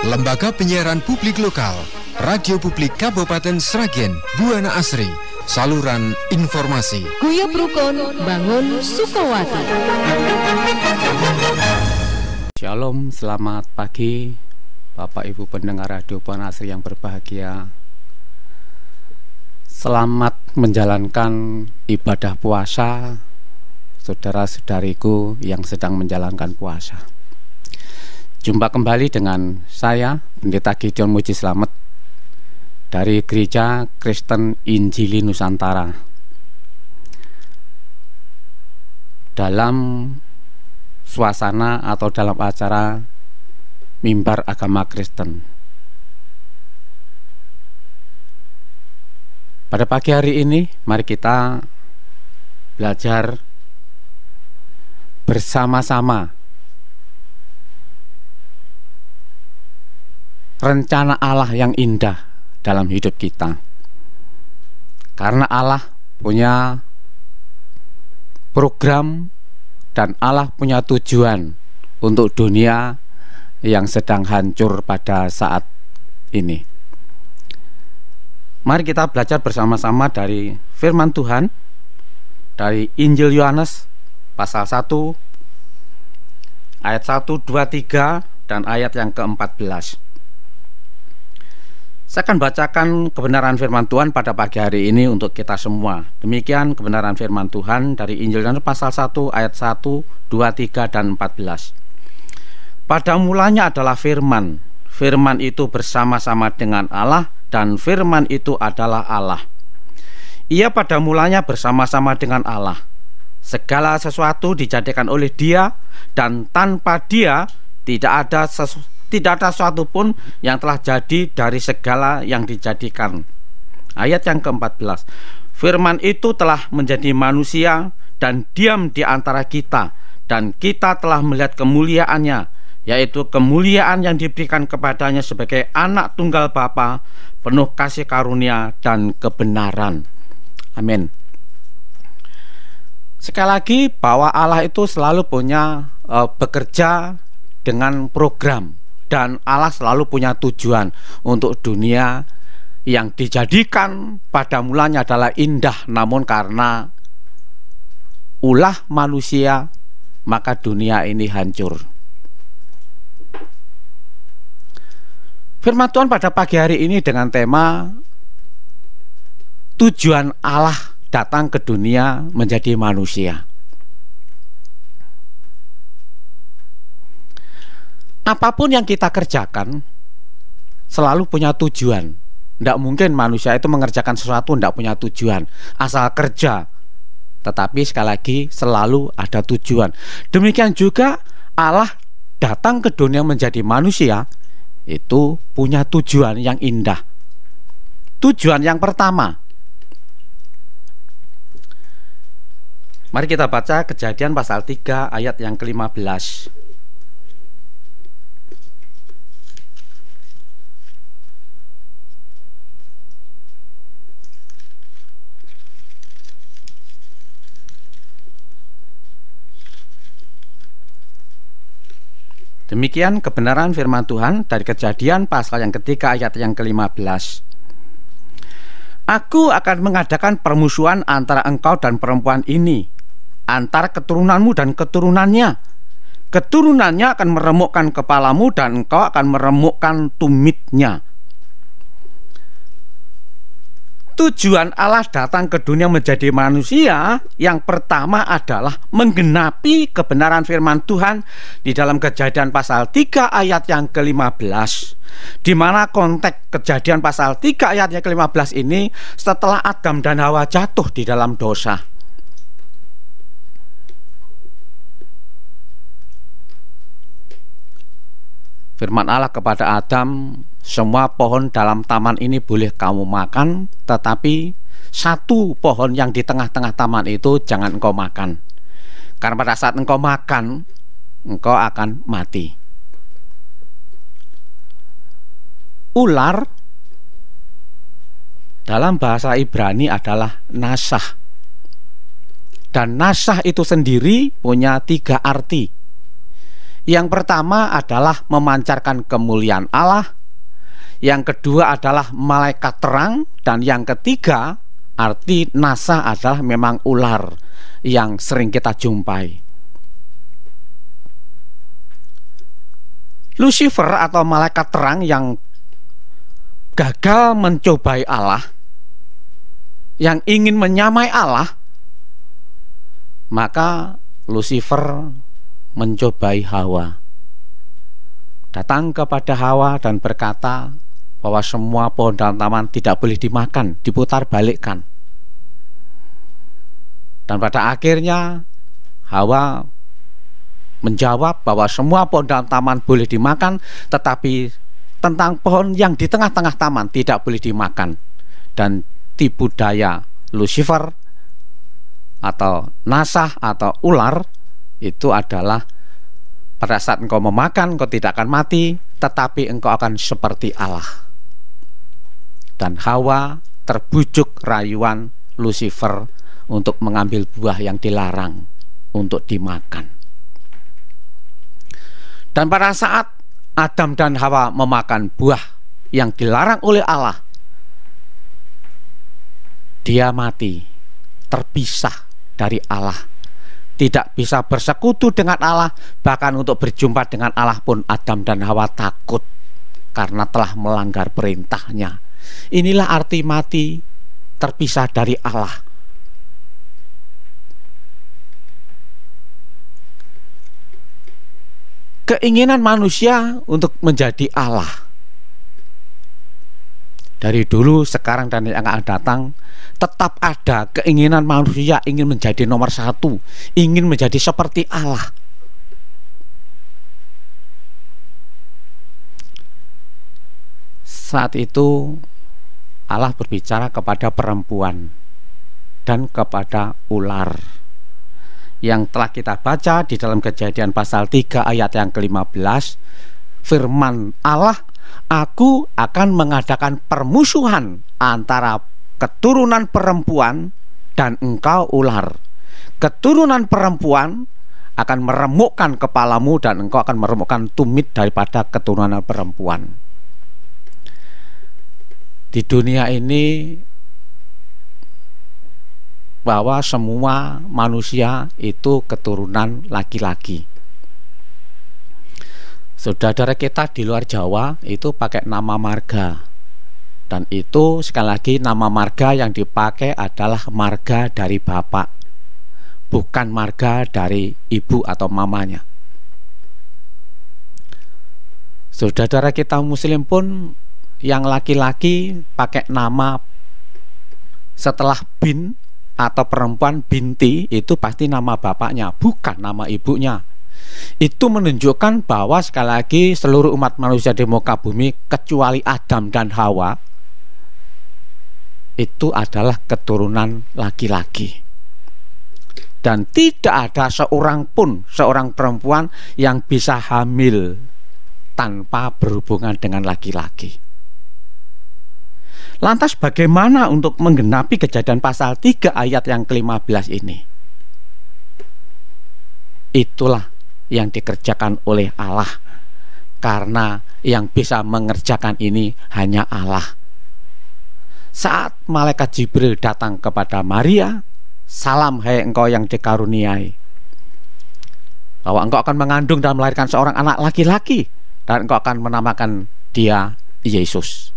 Lembaga Penyiaran Publik Lokal, Radio Publik Kabupaten Sragen, Buana Asri, saluran informasi. Guyub Rukun Bangun Sukawati. Shalom, selamat pagi Bapak Ibu pendengar Radio Buana Asri yang berbahagia. Selamat menjalankan ibadah puasa saudara-saudariku yang sedang menjalankan puasa. Jumpa kembali dengan saya, Pendeta Gideon Muji Slamet dari Gereja Kristen Injili Nusantara, dalam suasana atau dalam acara Mimbar Agama Kristen. Pada pagi hari ini, mari kita belajar bersama-sama rencana Allah yang indah dalam hidup kita. Karena Allah punya program dan Allah punya tujuan untuk dunia yang sedang hancur pada saat ini. Mari kita belajar bersama-sama dari firman Tuhan dari Injil Yohanes pasal 1 ayat 1, 2, 3 dan ayat yang ke-14. Saya akan bacakan kebenaran firman Tuhan pada pagi hari ini untuk kita semua. Demikian kebenaran firman Tuhan dari Injil Yohanes pasal 1 ayat 1, 2, 3 dan 14. Pada mulanya adalah firman. Firman itu bersama-sama dengan Allah dan firman itu adalah Allah. Ia pada mulanya bersama-sama dengan Allah. Segala sesuatu dijadikan oleh Dia, dan tanpa Dia tidak ada sesuatu pun yang telah jadi dari segala yang dijadikan. Ayat yang ke-14. Firman itu telah menjadi manusia dan diam di antara kita, dan kita telah melihat kemuliaannya, yaitu kemuliaan yang diberikan kepadanya sebagai anak tunggal Bapa, penuh kasih karunia dan kebenaran. Amin. Sekali lagi, bahwa Allah itu selalu punya bekerja dengan program, dan Allah selalu punya tujuan untuk dunia yang dijadikan pada mulanya adalah indah, namun karena ulah manusia maka dunia ini hancur. Firman Tuhan pada pagi hari ini dengan tema tujuan Allah datang ke dunia menjadi manusia. Apapun yang kita kerjakan selalu punya tujuan. Tidak mungkin manusia itu mengerjakan sesuatu tidak punya tujuan, asal kerja. Tetapi sekali lagi selalu ada tujuan. Demikian juga Allah datang ke dunia menjadi manusia itu punya tujuan yang indah. Tujuan yang pertama, mari kita baca Kejadian pasal 3 ayat yang ke-15. Demikian kebenaran firman Tuhan dari Kejadian pasal yang ketiga ayat yang ke-15. Aku akan mengadakan permusuhan antara engkau dan perempuan ini, antara keturunanmu dan keturunannya. Keturunannya akan meremukkan kepalamu dan engkau akan meremukkan tumitnya. Tujuan Allah datang ke dunia menjadi manusia yang pertama adalah menggenapi kebenaran firman Tuhan di dalam Kejadian pasal 3 ayat yang ke-15, di mana konteks Kejadian pasal 3 ayat yang ke-15 ini setelah Adam dan Hawa jatuh di dalam dosa. Firman Allah kepada Adam, semua pohon dalam taman ini boleh kamu makan, tetapi satu pohon yang di tengah-tengah taman itu jangan engkau makan, karena pada saat engkau makan, engkau akan mati. Ular dalam bahasa Ibrani adalah nasah, dan nasah itu sendiri punya 3 arti. Yang pertama adalah memancarkan kemuliaan Allah, yang kedua adalah malaikat terang, dan yang ketiga arti nasa adalah memang ular yang sering kita jumpai. Lucifer atau malaikat terang yang gagal mencobai Allah, yang ingin menyamai Allah, maka Lucifer mencobai Hawa. Datang kepada Hawa dan berkata bahwa semua pohon dalam taman tidak boleh dimakan, diputar balikkan. Dan pada akhirnya Hawa menjawab bahwa semua pohon dalam taman boleh dimakan, tetapi tentang pohon yang di tengah-tengah taman tidak boleh dimakan. Dan tipu daya Lucifer atau nasah atau ular itu adalah pada saat engkau memakan engkau tidak akan mati, tetapi engkau akan seperti Allah. Dan Hawa terbujuk rayuan Lucifer untuk mengambil buah yang dilarang untuk dimakan. Dan pada saat Adam dan Hawa memakan buah yang dilarang oleh Allah, dia mati, terpisah dari Allah, tidak bisa bersekutu dengan Allah. Bahkan untuk berjumpa dengan Allah pun Adam dan Hawa takut karena telah melanggar perintahnya. Inilah arti mati, terpisah dari Allah. Keinginan manusia untuk menjadi Allah dari dulu, sekarang, dan yang akan datang tetap ada. Keinginan manusia ingin menjadi nomor satu, ingin menjadi seperti Allah. Saat itu Allah berbicara kepada perempuan dan kepada ular yang telah kita baca di dalam Kejadian pasal 3 ayat yang ke-15. Firman Allah, aku akan mengadakan permusuhan antara keturunan perempuan dan engkau ular. Keturunan perempuan akan meremukkan kepalamu dan engkau akan meremukkan tumit daripada keturunan perempuan. Di dunia ini bahwa semua manusia itu keturunan laki-laki. Saudara kita di luar Jawa itu pakai nama marga, dan itu sekali lagi nama marga yang dipakai adalah marga dari bapak, bukan marga dari ibu atau mamanya. Saudara kita muslim pun yang laki-laki pakai nama setelah bin atau perempuan binti, itu pasti nama bapaknya, bukan nama ibunya. Itu menunjukkan bahwa sekali lagi seluruh umat manusia di muka bumi kecuali Adam dan Hawa itu adalah keturunan laki-laki, dan tidak ada seorang pun, seorang perempuan yang bisa hamil tanpa berhubungan dengan laki-laki. Lantas bagaimana untuk menggenapi Kejadian pasal 3 ayat yang ke-15 ini? Itulah yang dikerjakan oleh Allah, karena yang bisa mengerjakan ini hanya Allah. Saat malaikat Jibril datang kepada Maria, salam hai engkau yang dikaruniai, bahwa engkau akan mengandung dan melahirkan seorang anak laki-laki, dan engkau akan menamakan dia Yesus.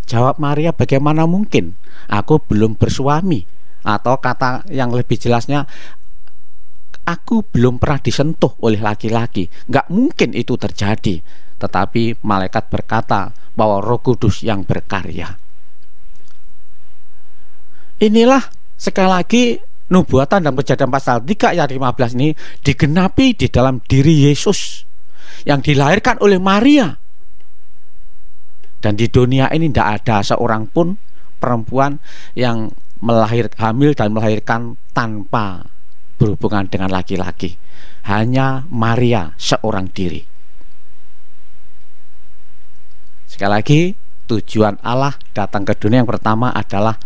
Jawab Maria, bagaimana mungkin? Aku belum bersuami. Atau kata yang lebih jelasnya, aku belum pernah disentuh oleh laki-laki. Gak mungkin itu terjadi. Tetapi malaikat berkata bahwa Roh Kudus yang berkarya. Inilah sekali lagi nubuatan dalam Kejadian pasal 3 ayat 15 ini digenapi di dalam diri Yesus yang dilahirkan oleh Maria. Dan di dunia ini tidak ada seorang pun perempuan yang hamil dan melahirkan tanpa berhubungan dengan laki-laki. Hanya Maria seorang diri. Sekali lagi, tujuan Allah datang ke dunia yang pertama adalah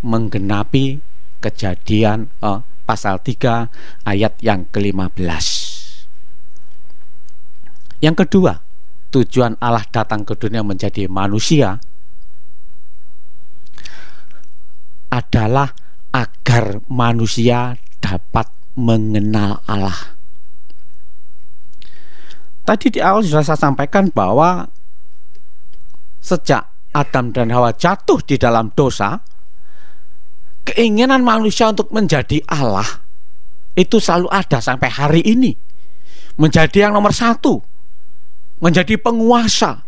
menggenapi Kejadian pasal 3 ayat yang ke-15. Yang kedua, tujuan Allah datang ke dunia menjadi manusia adalah agar manusia dapat mengenal Allah. Tadi di awal sudah saya sampaikan bahwa sejak Adam dan Hawa jatuh di dalam dosa, keinginan manusia untuk menjadi Allah itu selalu ada sampai hari ini. Menjadi yang nomor satu, menjadi penguasa.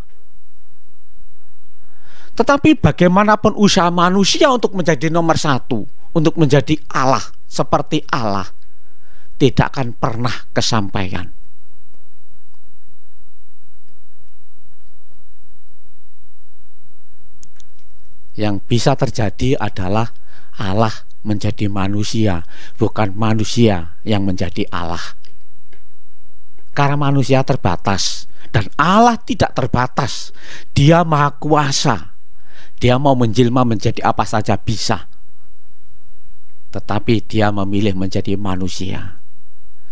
Tetapi bagaimanapun usaha manusia untuk menjadi nomor satu, untuk menjadi Allah seperti Allah, tidak akan pernah kesampaian. Yang bisa terjadi adalah Allah menjadi manusia, bukan manusia yang menjadi Allah. Karena manusia terbatas dan Allah tidak terbatas. Dia maha kuasa. Dia mau menjelma menjadi apa saja bisa. Tetapi dia memilih menjadi manusia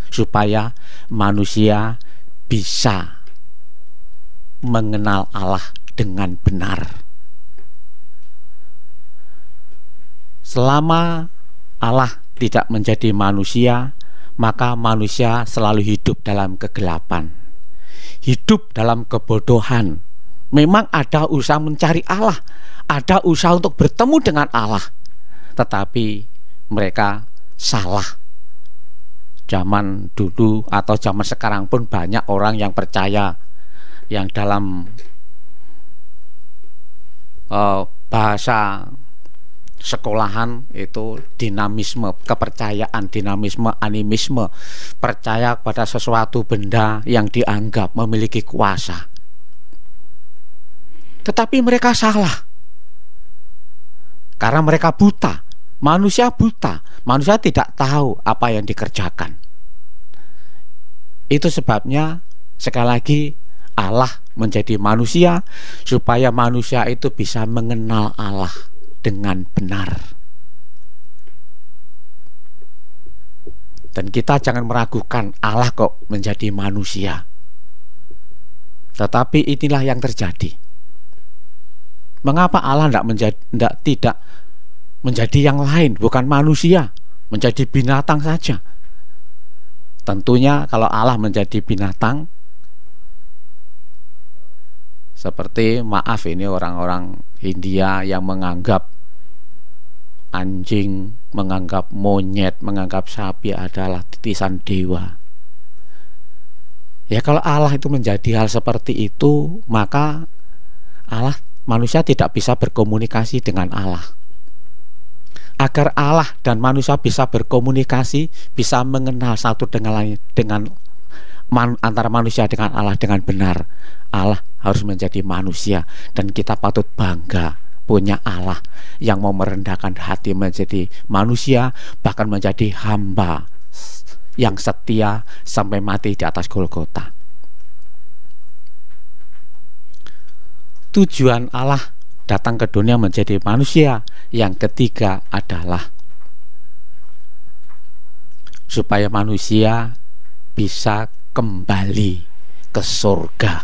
supaya manusia bisa mengenal Allah dengan benar. Selama Allah tidak menjadi manusia, maka manusia selalu hidup dalam kegelapan, hidup dalam kebodohan. Memang ada usaha mencari Allah, ada usaha untuk bertemu dengan Allah, tetapi mereka salah. Zaman dulu atau zaman sekarang pun banyak orang yang percaya, yang dalam bahasa sekolahan itu dinamisme, kepercayaan, dinamisme, animisme, percaya pada sesuatu benda yang dianggap memiliki kuasa. Tetapi mereka salah, karena mereka buta. Manusia buta, manusia tidak tahu apa yang dikerjakan. Itu sebabnya sekali lagi Allah menjadi manusia supaya manusia itu bisa mengenal Allah dengan benar. Dan kita jangan meragukan Allah kok menjadi manusia. Tetapi inilah yang terjadi. Mengapa Allah tidak menjadi yang lain, bukan manusia, menjadi binatang saja? Tentunya kalau Allah menjadi binatang, seperti maaf ini orang-orang India yang menganggap anjing, menganggap monyet, menganggap sapi adalah titisan dewa. Ya kalau Allah itu menjadi hal seperti itu, maka manusia tidak bisa berkomunikasi dengan Allah. Agar Allah dan manusia bisa berkomunikasi, bisa mengenal satu dengan lain, antara manusia dengan Allah dengan benar, Allah harus menjadi manusia. Dan kita patut bangga punya Allah yang mau merendahkan hati menjadi manusia, bahkan menjadi hamba yang setia sampai mati di atas Golgota. Tujuan Allah datang ke dunia menjadi manusia yang ketiga adalah supaya manusia bisa kembali ke surga.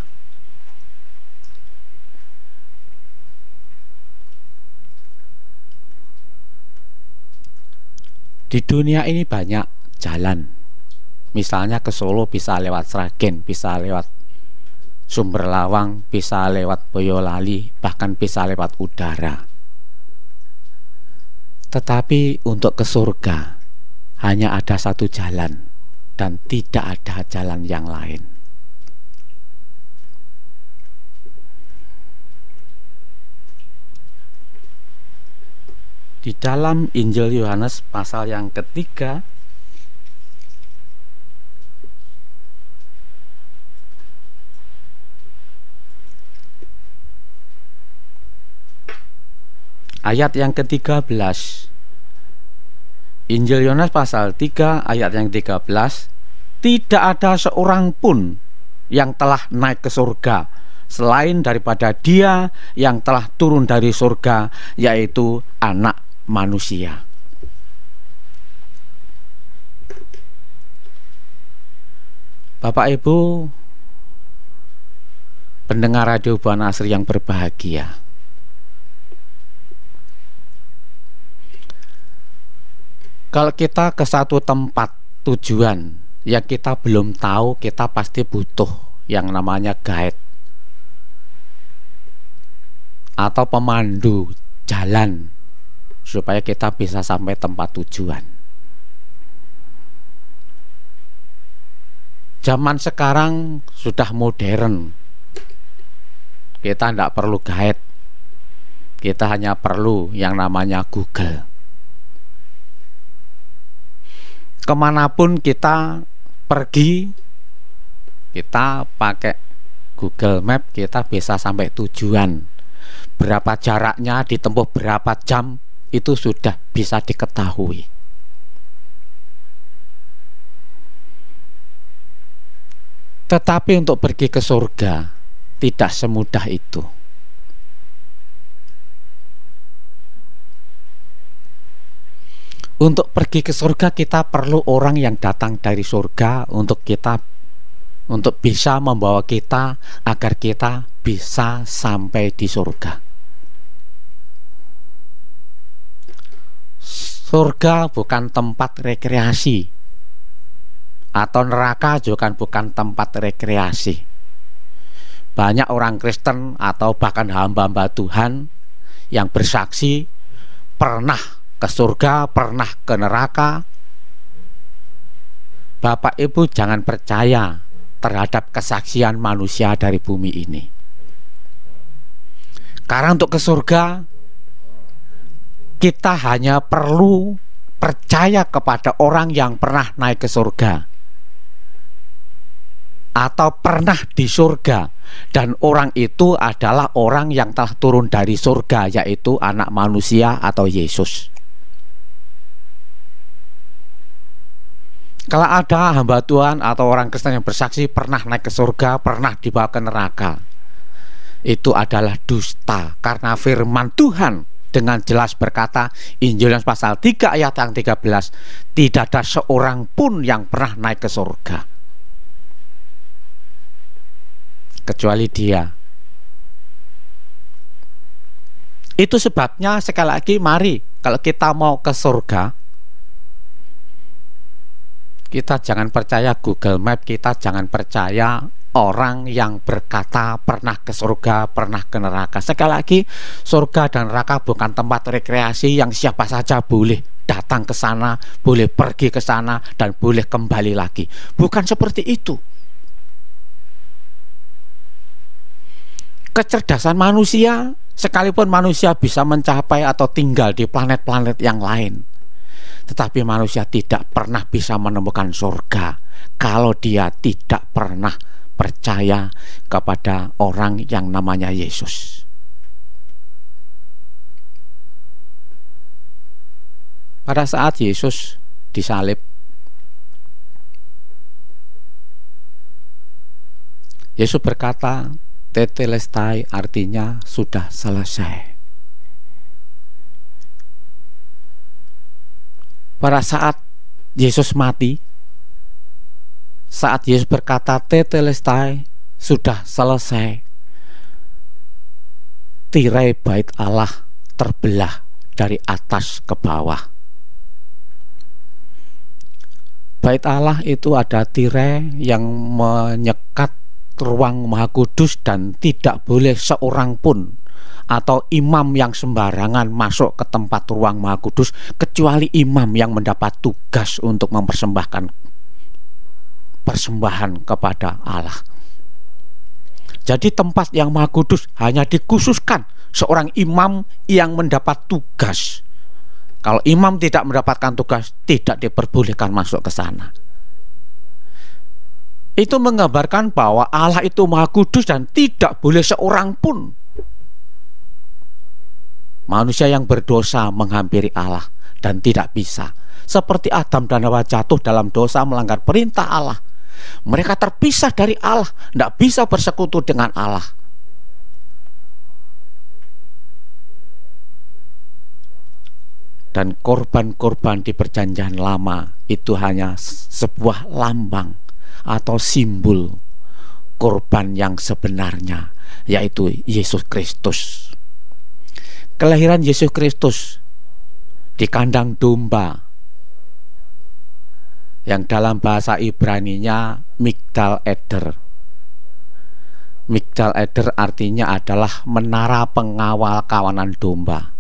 Di dunia ini banyak jalan. Misalnya ke Solo bisa lewat Sragen, bisa lewat Sumber Lawang, bisa lewat Boyolali, bahkan bisa lewat udara. Tetapi untuk ke surga hanya ada satu jalan dan tidak ada jalan yang lain. Di dalam Injil Yohanes pasal yang ketiga ayat yang ke-13, Injil Yohanes pasal 3 ayat yang 13, tidak ada seorang pun yang telah naik ke surga selain daripada Dia yang telah turun dari surga, yaitu Anak Manusia. Bapak Ibu, pendengar Radio Buana Asri yang berbahagia. Kalau kita ke satu tempat tujuan yang kita belum tahu, kita pasti butuh yang namanya guide atau pemandu jalan supaya kita bisa sampai tempat tujuan. Zaman sekarang sudah modern. Kita tidak perlu guide. Kita hanya perlu yang namanya Google. Kemanapun kita pergi, kita pakai Google Map, kita bisa sampai tujuan. Berapa jaraknya, ditempuh berapa jam, itu sudah bisa diketahui. Tetapi untuk pergi ke surga tidak semudah itu. Untuk pergi ke surga kita perlu orang yang datang dari surga untuk bisa membawa kita agar kita bisa sampai di surga. Surga bukan tempat rekreasi, atau neraka juga bukan tempat rekreasi. Banyak orang Kristen atau bahkan hamba-hamba Tuhan yang bersaksi pernah ke surga, pernah ke neraka. Bapak Ibu jangan percaya terhadap kesaksian manusia dari bumi ini. Karena untuk ke surga kita hanya perlu percaya kepada orang yang pernah naik ke surga atau pernah di surga, dan orang itu adalah orang yang telah turun dari surga, yaitu anak manusia atau Yesus. Kalau ada hamba Tuhan atau orang Kristen yang bersaksi pernah naik ke surga, pernah dibawa ke neraka, itu adalah dusta. Karena firman Tuhan dengan jelas berkata, Injil Yohanes pasal 3 ayat yang 13, tidak ada seorang pun yang pernah naik ke surga kecuali Dia. Itu sebabnya sekali lagi, mari kalau kita mau ke surga, kita jangan percaya Google Map, kita jangan percaya orang yang berkata pernah ke surga, pernah ke neraka. Sekali lagi, surga dan neraka bukan tempat rekreasi yang siapa saja boleh datang ke sana, boleh pergi ke sana, dan boleh kembali lagi. Bukan seperti itu. Kecerdasan manusia, sekalipun manusia bisa mencapai atau tinggal di planet-planet yang lain, tetapi manusia tidak pernah bisa menemukan surga kalau dia tidak pernah percaya kepada orang yang namanya Yesus. Pada saat Yesus disalib, Yesus berkata, tetelestai, artinya sudah selesai. Pada saat Yesus mati, saat Yesus berkata tetelestai, sudah selesai, tirai bait Allah terbelah dari atas ke bawah. Bait Allah itu ada tirai yang menyekat ruang Maha Kudus, dan tidak boleh seorang pun atau imam yang sembarangan masuk ke tempat ruang Maha Kudus kecuali imam yang mendapat tugas untuk mempersembahkan persembahan kepada Allah. Jadi tempat yang Maha Kudus hanya dikhususkan seorang imam yang mendapat tugas. Kalau imam tidak mendapatkan tugas, tidak diperbolehkan masuk ke sana. Itu menggambarkan bahwa Allah itu Maha Kudus dan tidak boleh seorang pun manusia yang berdosa menghampiri Allah, dan tidak bisa. Seperti Adam dan Hawa jatuh dalam dosa melanggar perintah Allah, mereka terpisah dari Allah, tidak bisa bersekutu dengan Allah. Dan korban-korban di perjanjian lama itu hanya sebuah lambang atau simbol korban yang sebenarnya, yaitu Yesus Kristus. Kelahiran Yesus Kristus di kandang domba, yang dalam bahasa Ibraninya Migdal Eder. Migdal Eder artinya adalah menara pengawal kawanan domba.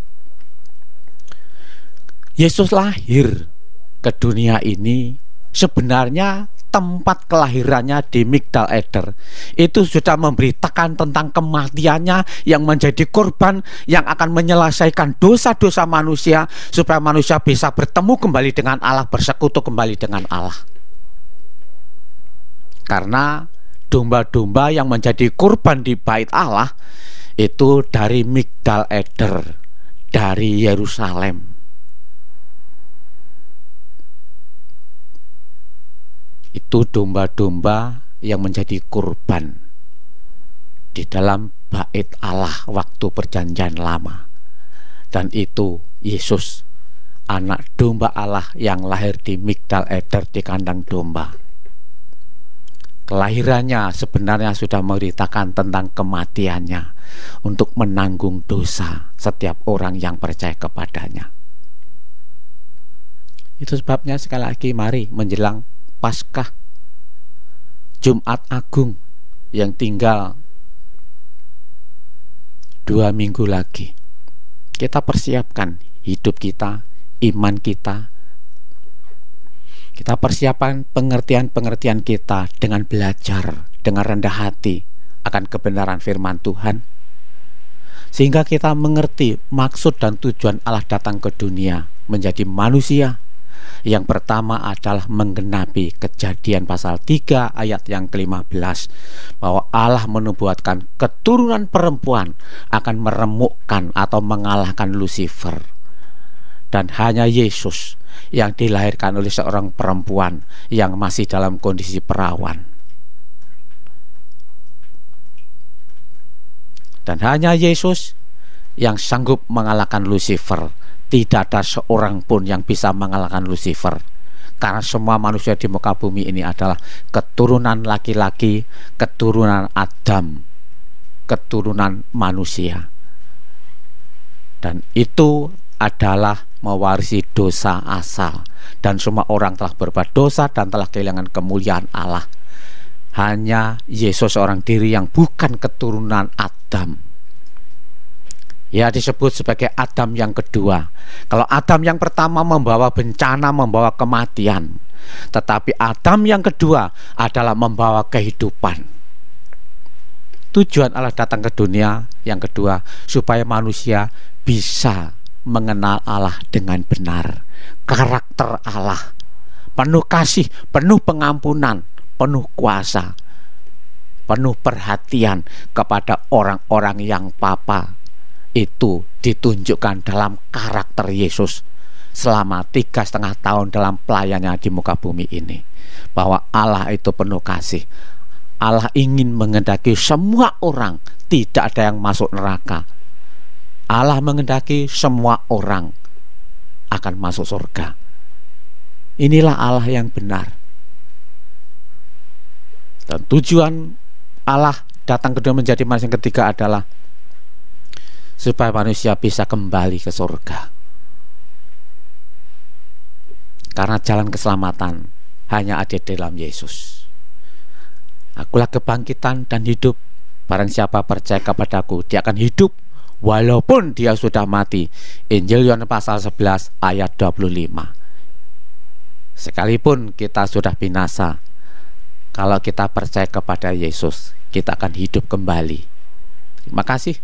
Yesus lahir ke dunia ini, sebenarnya tempat kelahirannya di Migdal Eder itu sudah memberitakan tentang kematiannya yang menjadi korban yang akan menyelesaikan dosa-dosa manusia, supaya manusia bisa bertemu kembali dengan Allah, bersekutu kembali dengan Allah. Karena domba-domba yang menjadi korban di bait Allah itu dari Migdal Eder, dari Yerusalem. Itu domba-domba yang menjadi kurban di dalam bait Allah waktu perjanjian lama. Dan itu Yesus, anak domba Allah yang lahir di Migdal Eder, di kandang domba. Kelahirannya sebenarnya sudah memberitakan tentang kematiannya untuk menanggung dosa setiap orang yang percaya kepadanya. Itu sebabnya sekali lagi mari menjelang Paskah, Jumat Agung yang tinggal 2 minggu lagi, kita persiapkan hidup kita, iman kita. Kita persiapkan pengertian-pengertian kita dengan belajar, dengan rendah hati akan kebenaran firman Tuhan, sehingga kita mengerti maksud dan tujuan Allah datang ke dunia menjadi manusia. Yang pertama adalah menggenapi Kejadian pasal 3 ayat yang ke-15, bahwa Allah menubuatkan keturunan perempuan akan meremukkan atau mengalahkan Lucifer. Dan hanya Yesus yang dilahirkan oleh seorang perempuan yang masih dalam kondisi perawan. Dan hanya Yesus yang sanggup mengalahkan Lucifer. Tidak ada seorang pun yang bisa mengalahkan Lucifer, karena semua manusia di muka bumi ini adalah keturunan laki-laki, keturunan Adam, keturunan manusia. Dan itu adalah mewarisi dosa asal, dan semua orang telah berbuat dosa dan telah kehilangan kemuliaan Allah. Hanya Yesus seorang diri yang bukan keturunan Adam. Ya, disebut sebagai Adam yang kedua. Kalau Adam yang pertama membawa bencana, membawa kematian, tetapi Adam yang kedua adalah membawa kehidupan. Tujuan Allah datang ke dunia yang kedua, supaya manusia bisa mengenal Allah dengan benar. Karakter Allah, penuh kasih, penuh pengampunan, penuh kuasa, penuh perhatian kepada orang-orang yang papa. Itu ditunjukkan dalam karakter Yesus selama 3,5 tahun dalam pelayanannya di muka bumi ini, bahwa Allah itu penuh kasih. Allah ingin menghendaki semua orang, tidak ada yang masuk neraka. Allah menghendaki semua orang akan masuk surga. Inilah Allah yang benar. Dan tujuan Allah datang ke dunia menjadi manusia yang ketiga adalah supaya manusia bisa kembali ke surga. Karena jalan keselamatan hanya ada dalam Yesus. Akulah kebangkitan dan hidup. Barang siapa percaya kepadaku, dia akan hidup walaupun dia sudah mati. Injil Yohanes pasal 11 ayat 25. Sekalipun kita sudah binasa, kalau kita percaya kepada Yesus, kita akan hidup kembali. Terima kasih.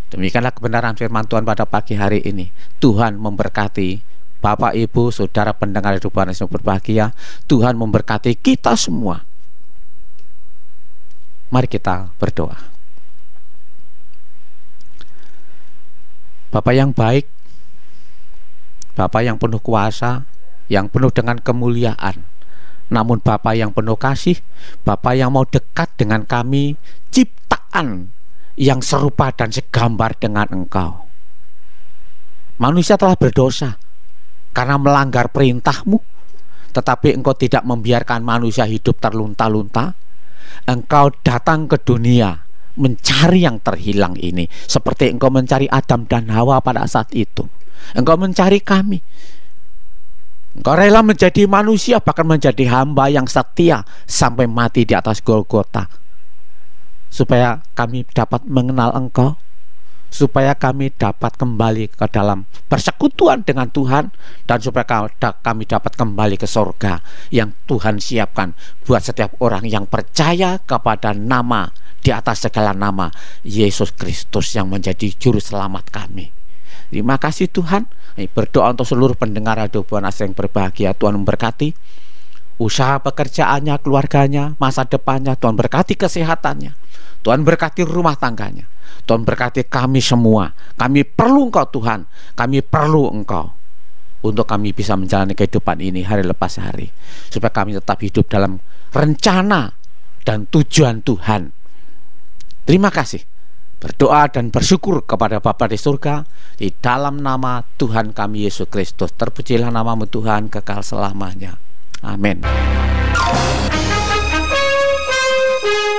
Demikianlah kebenaran firman Tuhan pada pagi hari ini. Tuhan memberkati Bapak, Ibu, Saudara pendengar hidup yang berbahagia. Tuhan memberkati kita semua. Mari kita berdoa. Bapa yang baik, Bapa yang penuh kuasa, yang penuh dengan kemuliaan, namun Bapa yang penuh kasih, Bapa yang mau dekat dengan kami, ciptaan yang serupa dan segambar dengan Engkau. Manusia telah berdosa karena melanggar perintah-Mu, tetapi Engkau tidak membiarkan manusia hidup terlunta-lunta. Engkau datang ke dunia mencari yang terhilang ini, seperti Engkau mencari Adam dan Hawa pada saat itu. Engkau mencari kami. Engkau rela menjadi manusia, bahkan menjadi hamba yang setia sampai mati di atas Golgota, supaya kami dapat mengenal Engkau, supaya kami dapat kembali ke dalam persekutuan dengan Tuhan, dan supaya kami dapat kembali ke surga yang Tuhan siapkan buat setiap orang yang percaya kepada nama di atas segala nama, Yesus Kristus yang menjadi juru selamat kami. Terima kasih Tuhan. Berdoa untuk seluruh pendengar Radio Buana Asri yang berbahagia. Tuhan memberkati usaha pekerjaannya, keluarganya, masa depannya. Tuhan berkati kesehatannya, Tuhan berkati rumah tangganya, Tuhan berkati kami semua. Kami perlu Engkau Tuhan, kami perlu Engkau untuk kami bisa menjalani kehidupan ini hari lepas hari, supaya kami tetap hidup dalam rencana dan tujuan Tuhan. Terima kasih. Berdoa dan bersyukur kepada Bapa di surga, di dalam nama Tuhan kami Yesus Kristus. Terpujilah namamu Tuhan kekal selamanya. Amin.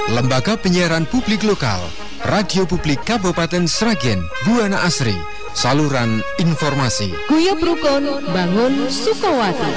Lembaga Penyiaran Publik Lokal, Radio Publik Kabupaten Sragen, Buana Asri, saluran informasi. Guyub Rukun Bangun Sukawati.